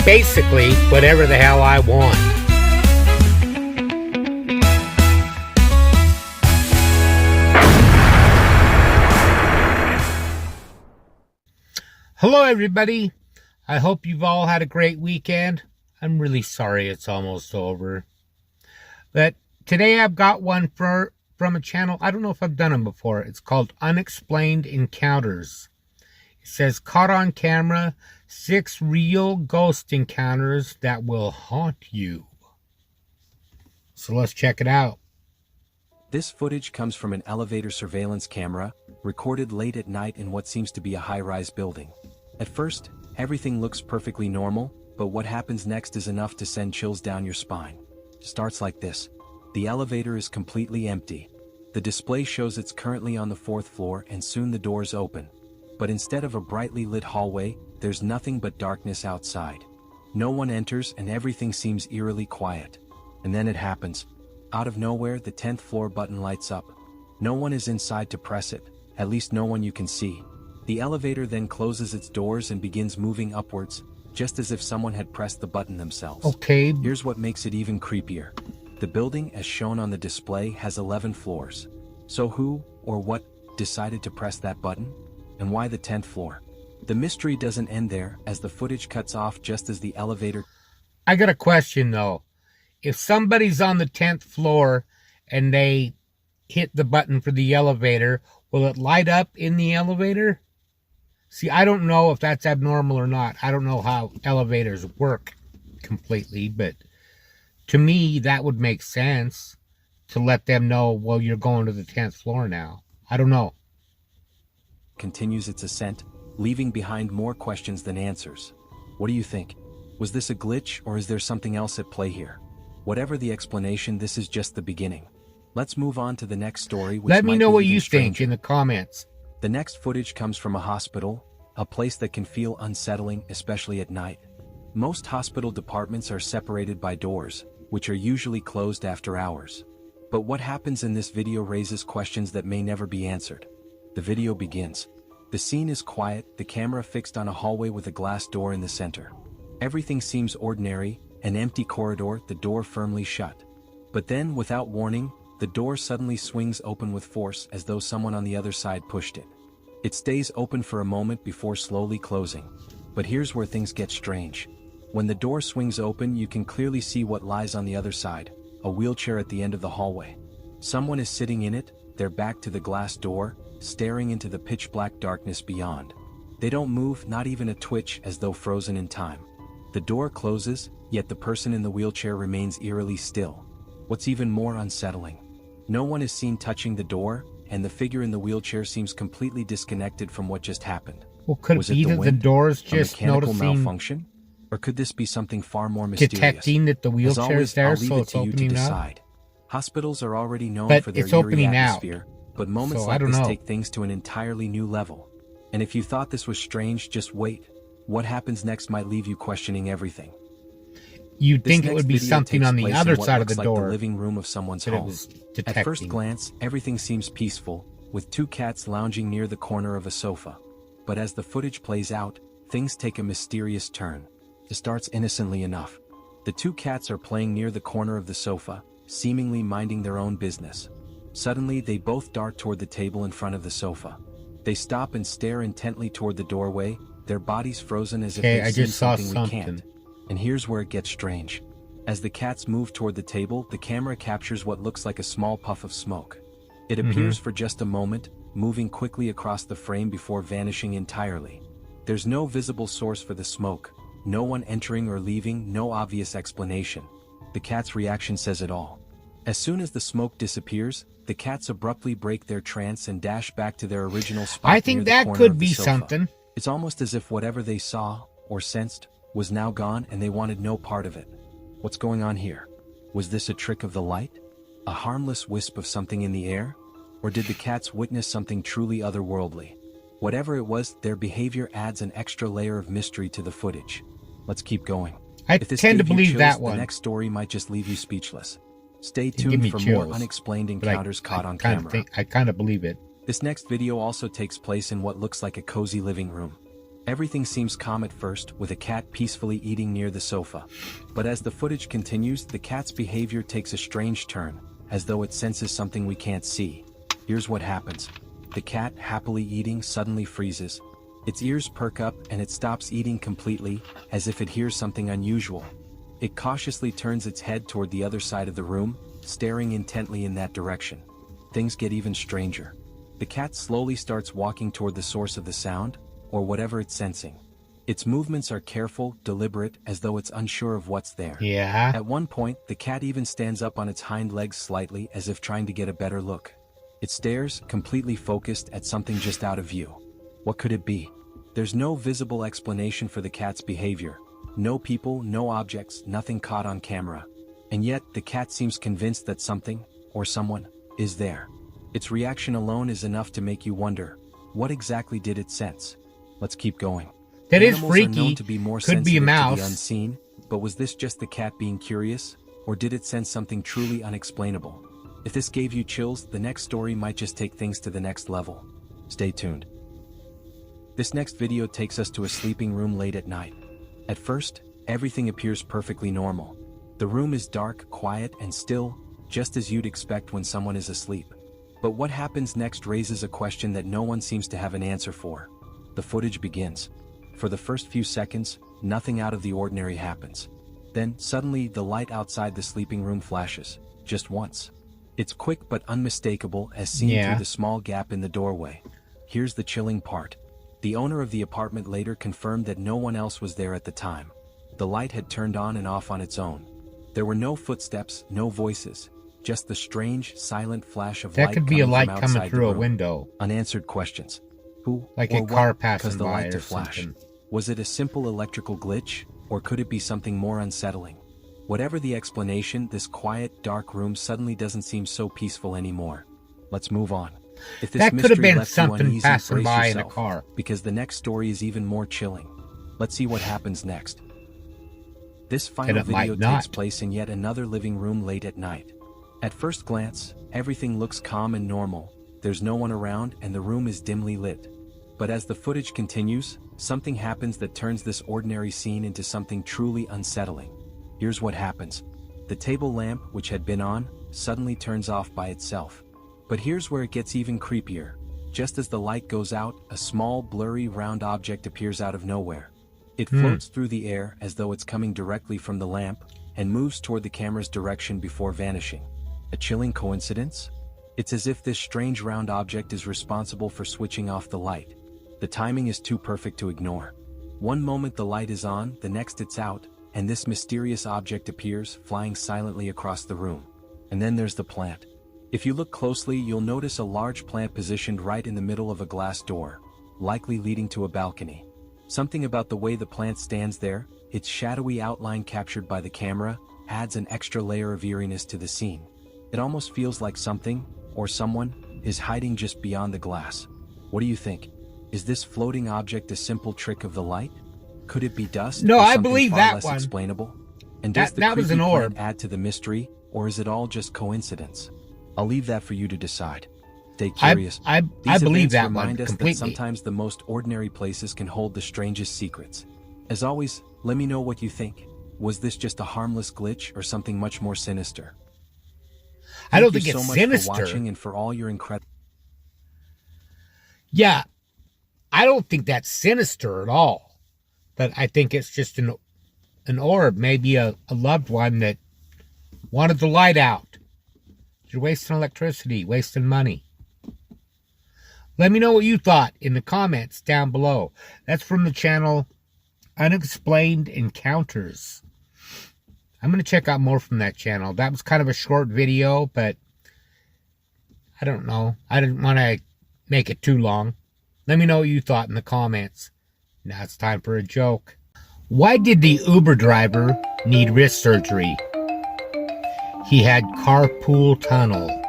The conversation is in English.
basically whatever the hell I want. Hello everybody, I hope you've all had a great weekend. I'm really sorry it's almost over. But today I've got one from a channel, I don't know if I've done them before. It's called Unexplained Encounters. It says, caught on camera, 6 real ghost encounters that will haunt you. So let's check it out. This footage comes from an elevator surveillance camera, recorded late at night in what seems to be a high-rise building. At first, everything looks perfectly normal, but what happens next is enough to send chills down your spine. It starts like this. The elevator is completely empty. The display shows it's currently on the 4th floor and soon the doors open. But instead of a brightly lit hallway, there's nothing but darkness outside. No one enters and everything seems eerily quiet. And then it happens. Out of nowhere, the 10th floor button lights up. No one is inside to press it, at least no one you can see. The elevator then closes its doors and begins moving upwards, just as if someone had pressed the button themselves. Okay. Here's what makes it even creepier. The building, as shown on the display, has 11 floors. So who, or what, decided to press that button? And why the 10th floor? The mystery doesn't end there, as the footage cuts off just as the elevator... I got a question though. If somebody's on the 10th floor and they hit the button for the elevator, will it light up in the elevator? See, I don't know if that's abnormal or not. I don't know how elevators work completely, but to me, that would make sense to let them know, well, you're going to the 10th floor now. I don't know. Continues its ascent, leaving behind more questions than answers. What do you think? Was this a glitch, or is there something else at play here? Whatever the explanation, this is just the beginning. Let's move on to the next story, which Let me know what you stranger. think in the comments. The next footage comes from a hospital, a place that can feel unsettling, especially at night. Most hospital departments are separated by doors, which are usually closed after hours. But what happens in this video raises questions that may never be answered. The video begins. The scene is quiet, the camera fixed on a hallway with a glass door in the center. Everything seems ordinary, an empty corridor, the door firmly shut. But then, without warning, the door suddenly swings open with force as though someone on the other side pushed it. It stays open for a moment before slowly closing. But here's where things get strange. When the door swings open, you can clearly see what lies on the other side, a wheelchair at the end of the hallway. Someone is sitting in it, their back to the glass door, staring into the pitch-black darkness beyond. They don't move, not even a twitch, as though frozen in time. The door closes, yet the person in the wheelchair remains eerily still. What's even more unsettling? No one is seen touching the door, and the figure in the wheelchair seems completely disconnected from what just happened. Well, could it be that the door's just mechanical noticing malfunction? Or could this be something far more mysterious? Detecting that the wheelchair is there, so it's opening up? Hospitals are already known for their it's eerie opening atmosphere, but moments so like this take things to an entirely new level. And if you thought this was strange, just wait. What happens next might leave you questioning everything. You'd think it would be something on the other side of the door. Like the living room of someone's home. At first glance, everything seems peaceful, with 2 cats lounging near the corner of a sofa. But as the footage plays out, things take a mysterious turn. It starts innocently enough. The 2 cats are playing near the corner of the sofa, seemingly minding their own business. Suddenly, they both dart toward the table in front of the sofa. They stop and stare intently toward the doorway, their bodies frozen as if they've seen something we can't. And here's where it gets strange. As the cats move toward the table, the camera captures what looks like a small puff of smoke. It appears for just a moment, moving quickly across the frame before vanishing entirely. There's no visible source for the smoke, no one entering or leaving, no obvious explanation. The cat's reaction says it all. As soon as the smoke disappears, the cats abruptly break their trance and dash back to their original spot. I think that could be something. It's almost as if whatever they saw, or sensed, was now gone and they wanted no part of it. What's going on here? Was this a trick of the light? A harmless wisp of something in the air? Or did the cats witness something truly otherworldly? Whatever it was, their behavior adds an extra layer of mystery to the footage. Let's keep going. I tend to believe that one. The next story might just leave you speechless. Stay tuned for more unexplained encounters caught on camera. I kind of believe it. This next video also takes place in what looks like a cozy living room. Everything seems calm at first, with a cat peacefully eating near the sofa. But as the footage continues, the cat's behavior takes a strange turn, as though it senses something we can't see. Here's what happens. The cat, happily eating, suddenly freezes. Its ears perk up and it stops eating completely, as if it hears something unusual. It cautiously turns its head toward the other side of the room, staring intently in that direction. Things get even stranger. The cat slowly starts walking toward the source of the sound, or whatever it's sensing. Its movements are careful, deliberate, as though it's unsure of what's there. Yeah. At one point, the cat even stands up on its hind legs slightly, as if trying to get a better look. It stares, completely focused, at something just out of view. What could it be? There's no visible explanation for the cat's behavior. No people, no objects, nothing caught on camera. And yet, the cat seems convinced that something, or someone, is there. Its reaction alone is enough to make you wonder, what exactly did it sense? Let's keep going. That is Animals freaky. are known to be more Could be a sensitive mouse. to the unseen, but was this just the cat being curious, or did it sense something truly unexplainable? If this gave you chills, the next story might just take things to the next level. Stay tuned. This next video takes us to a sleeping room late at night. At first, everything appears perfectly normal. The room is dark, quiet, and still, just as you'd expect when someone is asleep. But what happens next raises a question that no one seems to have an answer for. The footage begins. For the first few seconds, nothing out of the ordinary happens. Then, suddenly, the light outside the sleeping room flashes, just once. It's quick but unmistakable, as seen through the small gap in the doorway. Here's the chilling part. The owner of the apartment later confirmed that no one else was there at the time. The light had turned on and off on its own. There were no footsteps, no voices, just the strange, silent flash of light. That could be a light from coming outside through the a window. Unanswered questions. Who Like or a car what passing caused the by light to or flash? something. Was it a simple electrical glitch, or could it be something more unsettling? Whatever the explanation, this quiet, dark room suddenly doesn't seem so peaceful anymore. Let's move on. If this That could have mystery been left you something uneasy, passing brace by in a yourself, car. because the next story is even more chilling. Let's see what happens next. This final it might video not. takes place in yet another living room late at night. At first glance, everything looks calm and normal. There's no one around and the room is dimly lit. But as the footage continues, something happens that turns this ordinary scene into something truly unsettling. Here's what happens. The table lamp, which had been on, suddenly turns off by itself. But here's where it gets even creepier. Just as the light goes out, a small, blurry, round object appears out of nowhere. It floats through the air as though it's coming directly from the lamp, and moves toward the camera's direction before vanishing. A chilling coincidence? It's as if this strange round object is responsible for switching off the light. The timing is too perfect to ignore. One moment the light is on, the next it's out, and this mysterious object appears, flying silently across the room. And then there's the plant. If you look closely, you'll notice a large plant positioned right in the middle of a glass door, likely leading to a balcony. Something about the way the plant stands there, its shadowy outline captured by the camera, adds an extra layer of eeriness to the scene. It almost feels like something, or someone, is hiding just beyond the glass. What do you think? Is this floating object a simple trick of the light? Could it be dust? No, or I something believe far that less one. explainable? And does the That was creepy an plant orb. add to the mystery, or is it all just coincidence? I'll leave that for you to decide. Stay curious. I These believe events that remind one us completely. that sometimes the most ordinary places can hold the strangest secrets. As always, let me know what you think. Was this just a harmless glitch or something much more sinister? I don't Thank think you it's so sinister. much for watching and for all your incredible. Yeah, I don't think that's sinister at all. But I think it's just an orb, maybe a loved one that wanted the light out. You're wasting electricity, wasting money. Let me know what you thought in the comments down below. That's from the channel Unexplained Encounters. I'm going to check out more from that channel. That was kind of a short video, but I don't know. I didn't want to make it too long. Let me know what you thought in the comments. Now it's time for a joke. Why did the Uber driver need wrist surgery? He had carpool tunnel.